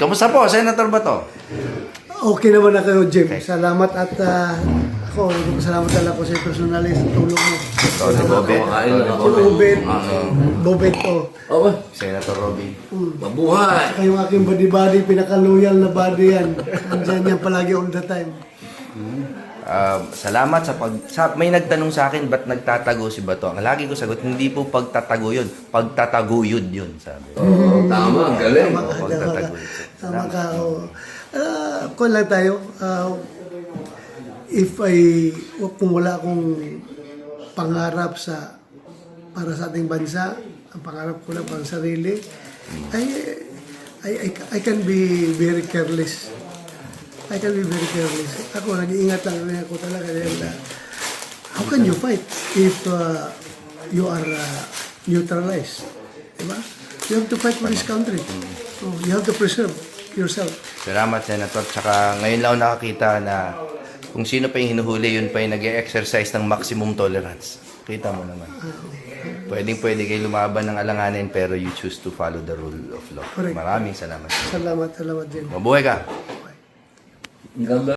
Kamusta po, Senator Bato? Okay naman na kayo, Jim. Salamat at ako, salamat talaga ko sa personalis sa tulong mo. Tony Bobet. Bobet to. Oo. Senator Robin. Mabuhay! Saka yung aking body-body, pinaka-loyal na body yan. Andyan yan palagi all the time. Salamat may nagtanong sa akin, ba't nagtatago si Bato? Ang lagi ko sagot, hindi po pagtatago yun. Pagtataguyod yun, sabi. Oo, tama. Ang galing. Pagtataguyod. Tama ka. Kung lang tayo, kung wala akong pangarap para sa ating bansa, ang pangarap ko lang pang sarili, I can be very careless. Ako, nag-iingat lang rin ako talaga. How can you fight if you are neutralized? Diba? You have to fight for this country. So, you have to preserve yourself. Salamat, Senator. Tsaka ngayon lang ako nakakita na kung sino pa yung hinuhuli, yun pa yung nag-exercise ng maximum tolerance. Kita mo naman. Pwede kayo lumaban ng alanganin pero you choose to follow the rule of law. Correct. Maraming salamat. Salamat, Jim. Mabuhay ka! Ang ganda.